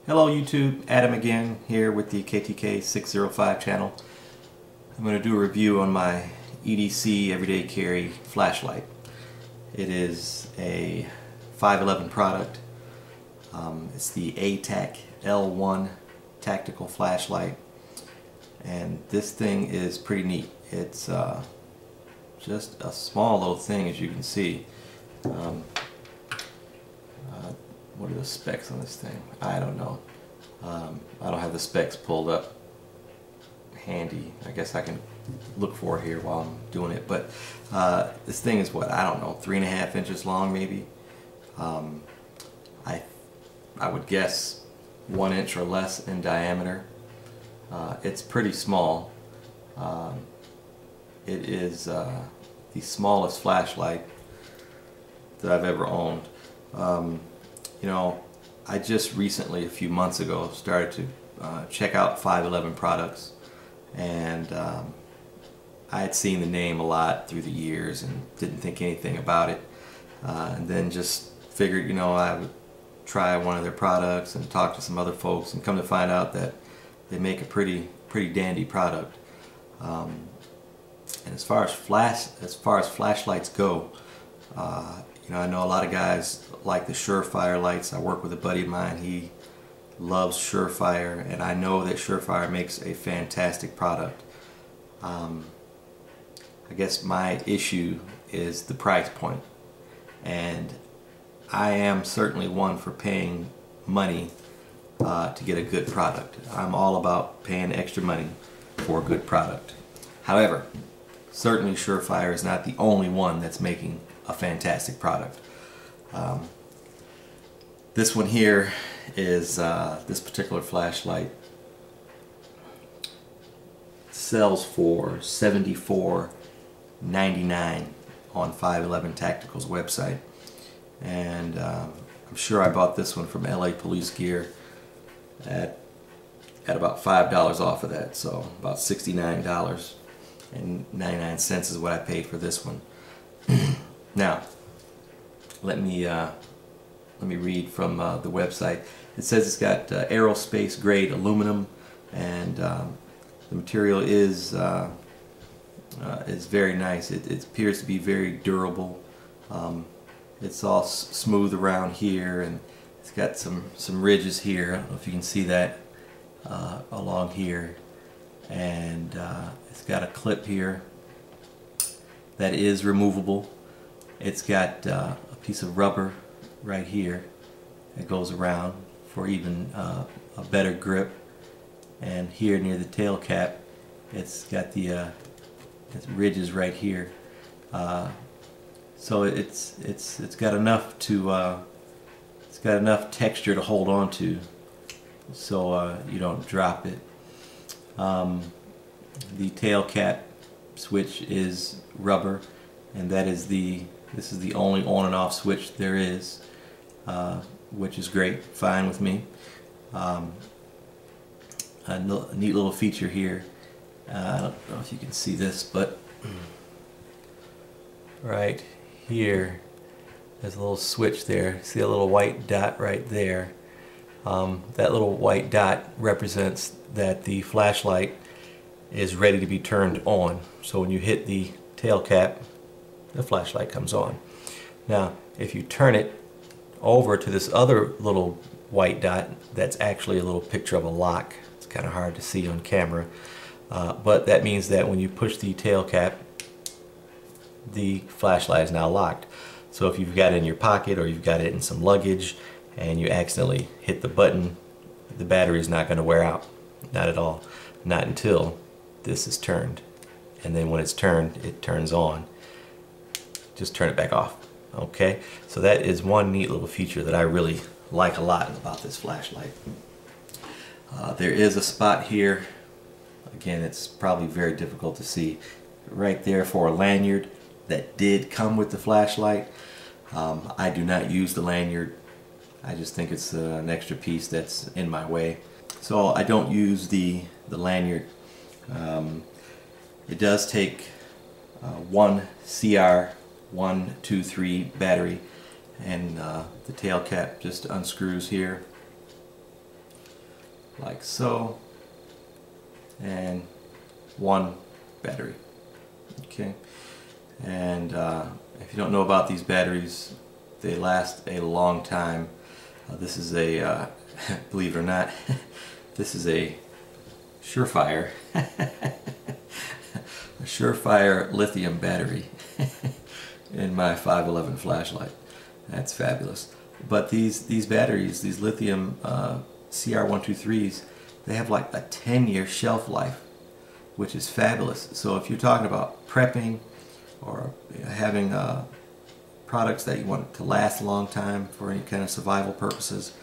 Hello YouTube, Adam again here with the KTK 605 channel. I'm going to do a review on my EDC Everyday Carry flashlight. It is a 511 product. It's the ATAC L1 tactical flashlight, and this thing is pretty neat. It's just a small little thing, as you can see. What are the specs on this thing? I don't know. I don't have the specs pulled up handy. I guess I can look for it here while I'm doing it. But this thing is what, I don't know, 3.5 inches long maybe. I would guess 1 inch or less in diameter. It's pretty small. It is the smallest flashlight that I've ever owned. You know, I just recently, a few months ago, started to check out 511 products, and I had seen the name a lot through the years and didn't think anything about it, and then just figured, you know, I would try one of their products and talk to some other folks, and come to find out that they make a pretty dandy product. And as far as flashlights go, you know, I know a lot of guys like the Surefire lights. I work with a buddy of mine. He loves Surefire, and I know that Surefire makes a fantastic product. I guess my issue is the price point, and I am certainly one for paying money to get a good product. I'm all about paying extra money for a good product. However, certainly Surefire is not the only one that's making a fantastic product. This one here is this particular flashlight sells for $74.99 on 511 Tactical's website, and I'm sure I bought this one from LA Police Gear at about $5 off of that, so about $69.99 is what I paid for this one. Now, let me read from the website. It says it's got aerospace grade aluminum, and the material is very nice. It appears to be very durable. It's all smooth around here, and it's got some ridges here. I don't know if you can see that along here, and it's got a clip here that is removable. It's got a piece of rubber right here that goes around for even a better grip, and here near the tail cap it's got the ridges right here, so it's got enough to it's got enough texture to hold on to, so you don't drop it. The tail cap switch is rubber, and this is the only on and off switch there is, which is great, fine with me. A neat little feature here, I don't know if you can see this, but right here there's a little switch there. See a little white dot right there? That little white dot represents that the flashlight is ready to be turned on. So when you hit the tail cap, the flashlight comes on. Now, if you turn it over to this other little white dot, that's actually a little picture of a lock. It's kind of hard to see on camera, but that means that when you push the tail cap, the flashlight is now locked. So if you've got it in your pocket, or you've got it in some luggage, and you accidentally hit the button, the battery is not going to wear out. Not at all. Not until this is turned. And then when it's turned, it turns on. Just turn it back off. Okay, so that is one neat little feature that I really like a lot about this flashlight. There is a spot here, again it's probably very difficult to see, right there for a lanyard that did come with the flashlight. I do not use the lanyard. I just think it's an extra piece that's in my way, so I don't use the lanyard. It does take one CR123 battery, and the tail cap just unscrews here, like so, and one battery. Okay, and if you don't know about these batteries, they last a long time. This is a, believe it or not, this is a Surefire, a Surefire lithium battery in my 511 flashlight. That's fabulous. But these batteries, these lithium CR123s, they have like a 10-year shelf life, which is fabulous. So if you're talking about prepping or having products that you want to last a long time for any kind of survival purposes,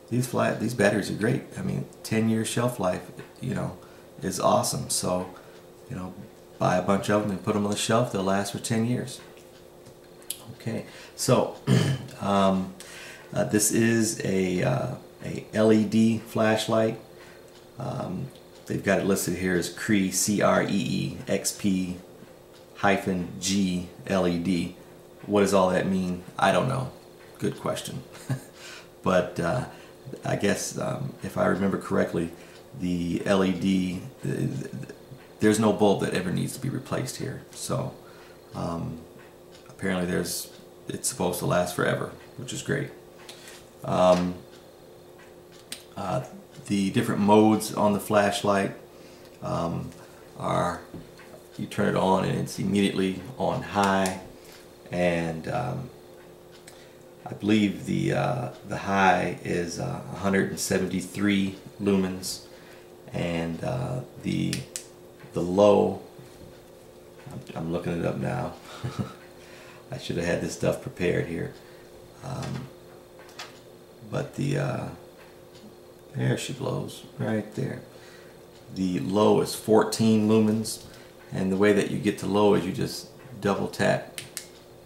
these batteries are great. I mean, 10-year shelf life, you know, is awesome. So, you know, buy a bunch of them and put them on the shelf. They'll last for 10 years. Okay, so this is a LED flashlight. They've got it listed here as Cree, C-R-E-E, XP-G LED. What does all that mean? I don't know. Good question. But I guess if I remember correctly, the LED, there's no bulb that ever needs to be replaced here. So apparently it's supposed to last forever, which is great. The different modes on the flashlight are, you turn it on and it's immediately on high, and I believe the high is 173 lumens, and the low, I'm looking it up now. I should have had this stuff prepared here. But there she blows, right there. The low is 14 lumens, and the way that you get to low is you just double tap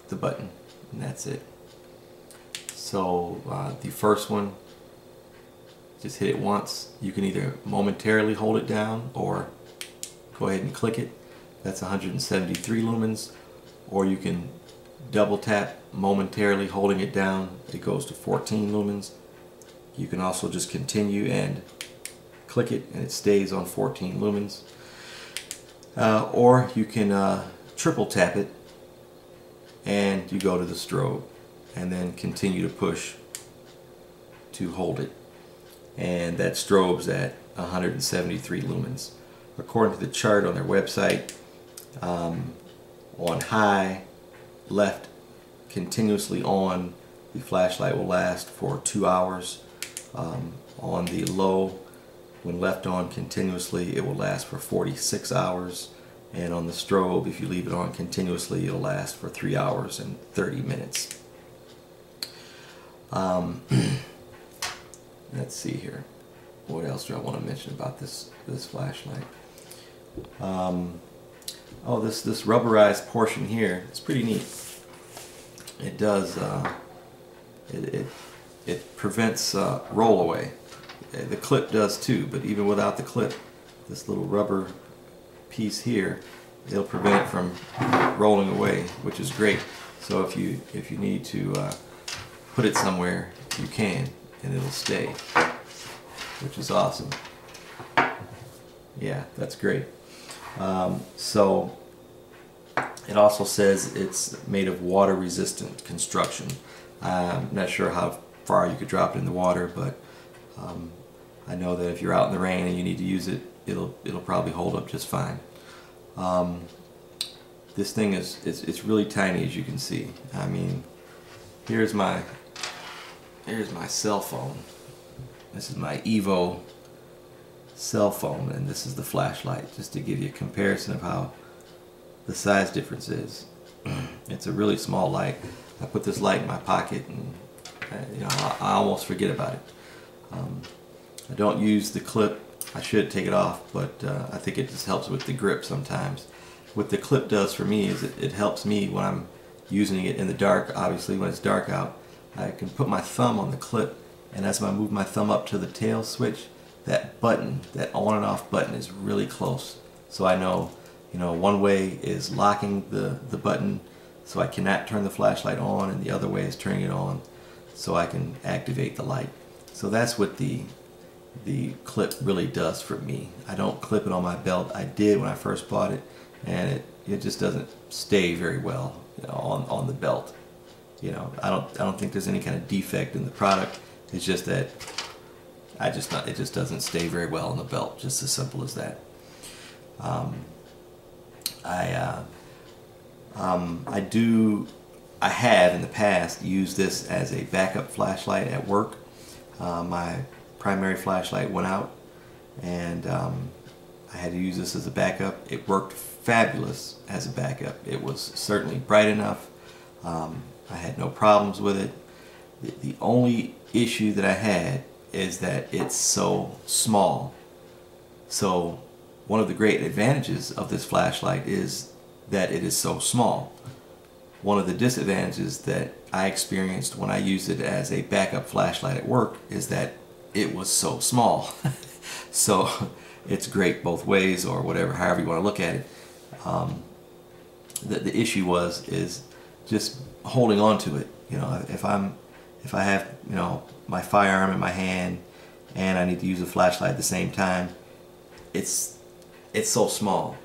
the button, and that's it. So the first one, just hit it once. You can either momentarily hold it down or go ahead and click it. That's 173 lumens. Or you can double tap momentarily holding it down. It goes to 14 lumens. You can also just continue and click it and it stays on 14 lumens. Or you can triple tap it and you go to the strobe and then continue to push to hold it. And that strobe's at 173 lumens. According to the chart on their website, on high, left continuously on, the flashlight will last for 2 hours. On the low, when left on continuously, it will last for 46 hours. And on the strobe, if you leave it on continuously, it'll last for 3 hours and 30 minutes. Let's see here. What else do I want to mention about this flashlight? Oh, this rubberized portion here, it's pretty neat. It does, it prevents roll away. The clip does too, but even without the clip, this little rubber piece here, it'll prevent it from rolling away, which is great. So if you need to put it somewhere, you can, and it'll stay, which is awesome. Yeah, that's great. So it also says it's made of water resistant construction. I'm not sure how far you could drop it in the water, but I know that if you're out in the rain and you need to use it, it'll probably hold up just fine. This thing it's really tiny, as you can see. I mean, here's my cell phone. This is my Evo cell phone, and this is the flashlight, just to give you a comparison of how the size difference is. It's a really small light. I put this light in my pocket, and you know, I almost forget about it. I don't use the clip. I should take it off, but I think it just helps with the grip sometimes. What the clip does for me is it helps me when I'm using it in the dark. Obviously, when it's dark out, I can put my thumb on the clip, and as I move my thumb up to the tail switch, that button, that on and off button, is really close. So I know, you know, one way is locking the button so I cannot turn the flashlight on, and the other way is turning it on so I can activate the light. So that's what the the clip really does for me. I don't clip it on my belt. I did when I first bought it, and it just doesn't stay very well, you know, on the belt. You know, I don't think there's any kind of defect in the product. It's just that it just doesn't stay very well on the belt. Just as simple as that. I have in the past used this as a backup flashlight at work. My primary flashlight went out, and I had to use this as a backup. It worked fabulous as a backup. It was certainly bright enough. I had no problems with it. The only issue that I had is that it's so small. So one of the great advantages of this flashlight is that it is so small. One of the disadvantages that I experienced when I used it as a backup flashlight at work is that it was so small. So it's great both ways, or whatever, however you want to look at it. The issue is just holding on to it. You know, if I have, you know, my firearm in my hand and I need to use a flashlight at the same time, it's so small.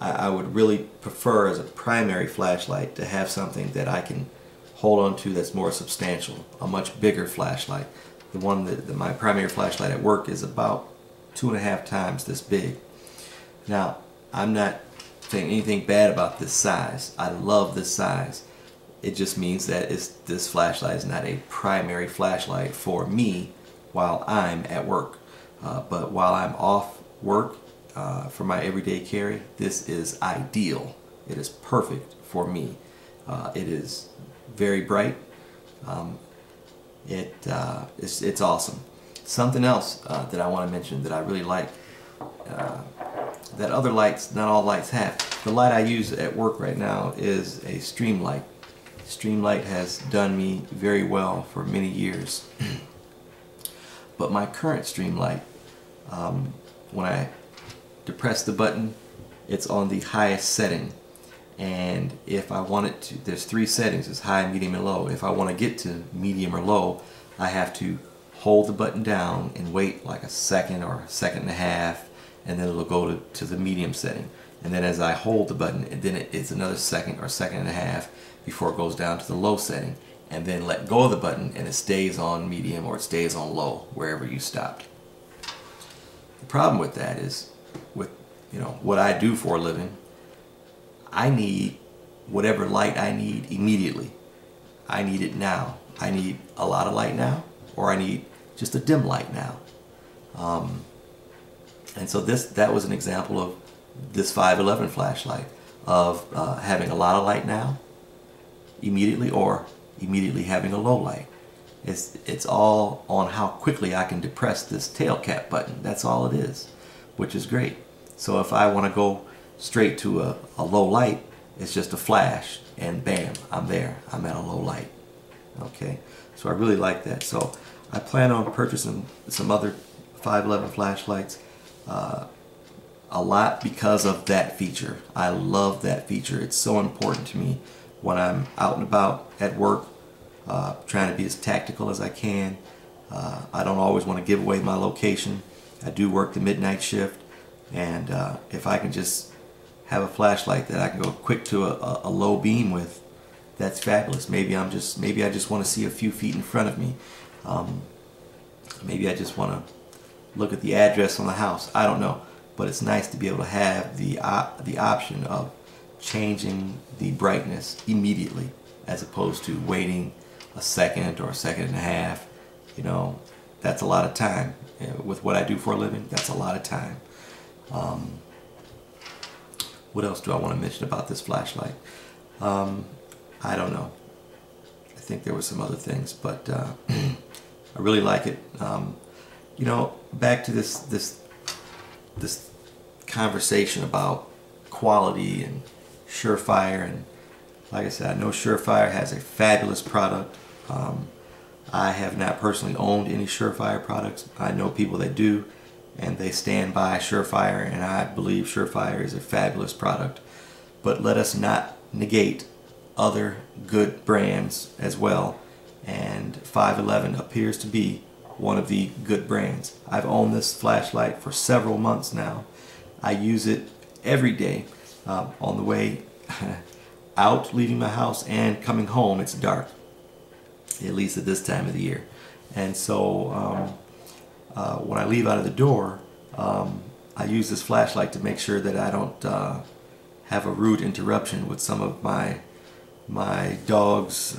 I would really prefer as a primary flashlight to have something that I can hold on to that's more substantial, a much bigger flashlight. The one that my primary flashlight at work is about 2.5 times this big. Now, I'm not saying anything bad about this size. I love this size. It just means that this flashlight is not a primary flashlight for me while I'm at work. But while I'm off work, for my everyday carry, this is ideal. It is perfect for me. It is very bright. It's awesome. Something else that I want to mention that I really like, that other lights, not all lights have. The light I use at work right now is a stream light. Stream light has done me very well for many years. But my current stream light, when I depress the button, it's on the highest setting, and if I want it to, there's 3 settings, it's high, medium, and low. If I want to get to medium or low, I have to hold the button down and wait like a second or a second and a half, and then it'll go to the medium setting. And then as I hold the button, and then it's another second or second and a half before it goes down to the low setting, and then let go of the button and it stays on medium or it stays on low wherever you stopped. The problem with that is, with, you know, what I do for a living, I need whatever light I need immediately. I need it now. I need a lot of light now, or I need just a dim light now. And so that was an example of this 511 flashlight, of having a lot of light now immediately, or immediately having a low light. It's all on how quickly I can depress this tail cap button. That's all it is, which is great. So if I want to go straight to a low light, it's just a flash and bam, I'm there. I'm at a low light. Okay, so I really like that. So I plan on purchasing some other 511 flashlights a lot because of that feature. I love that feature. It's so important to me when I'm out and about at work, trying to be as tactical as I can. I don't always want to give away my location. I do work the midnight shift, and if I can just have a flashlight that I can go quick to a low beam with, that's fabulous. Maybe I just want to see a few feet in front of me. Maybe I just want to look at the address on the house. I don't know, but it's nice to be able to have the option of changing the brightness immediately, as opposed to waiting a second or a second and a half. You know, that's a lot of time. With what I do for a living, that's a lot of time. What else do I want to mention about this flashlight? I don't know. I think there were some other things, but I really like it. You know, back to this conversation about quality and Surefire, and like I said, I know Surefire has a fabulous product. I have not personally owned any Surefire products. I know people that do, and they stand by Surefire, and I believe Surefire is a fabulous product. But let us not negate other good brands as well, and 511 appears to be one of the good brands. I've owned this flashlight for several months now. I use it every day on the way out, leaving my house, and coming home. It's dark, at least at this time of the year. And so when I leave out of the door, I use this flashlight to make sure that I don't have a rude interruption with some of my dog's,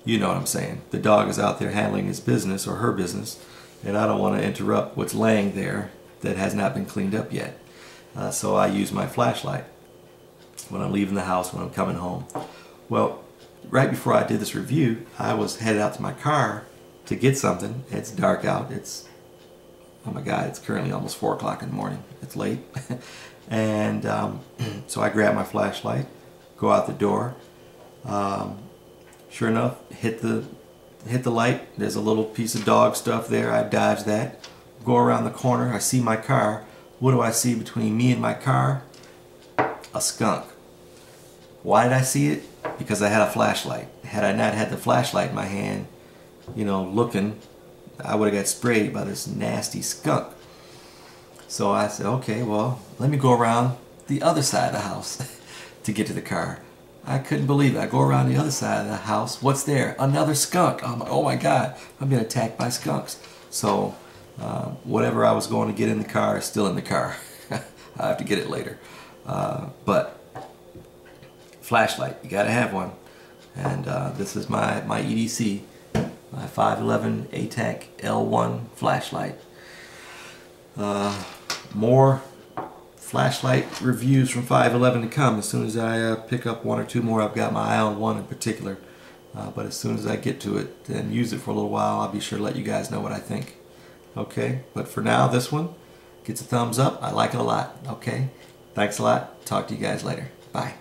you know what I'm saying. The dog is out there handling his business or her business, and I don't want to interrupt what's laying there that has not been cleaned up yet. So I use my flashlight when I'm leaving the house, when I'm coming home. Well, right before I did this review, I was headed out to my car to get something. It's dark out. It's, oh my God, it's currently almost 4 o'clock in the morning. It's late. And so I grab my flashlight, go out the door. Sure enough, hit the light. There's a little piece of dog stuff there. I dodge that. Go around the corner. I see my car. What do I see between me and my car? A skunk. Why did I see it? Because I had a flashlight. Had I not had the flashlight in my hand, you know, looking, I would have got sprayed by this nasty skunk. So I said, okay, well, let me go around the other side of the house to get to the car. I couldn't believe it. I go around the other side of the house. What's there? Another skunk. Oh my God, I'm being attacked by skunks. So whatever I was going to get in the car is still in the car. I have to get it later. But flashlight, you gotta have one. And this is my EDC, my 511 ATAC L1 flashlight. More flashlight reviews from 511 to come. As soon as I pick up 1 or 2 more, I've got my eye on one in particular. But as soon as I get to it and use it for a little while, I'll be sure to let you guys know what I think. Okay, but for now, this one gets a thumbs up. I like it a lot. Okay, thanks a lot. Talk to you guys later. Bye.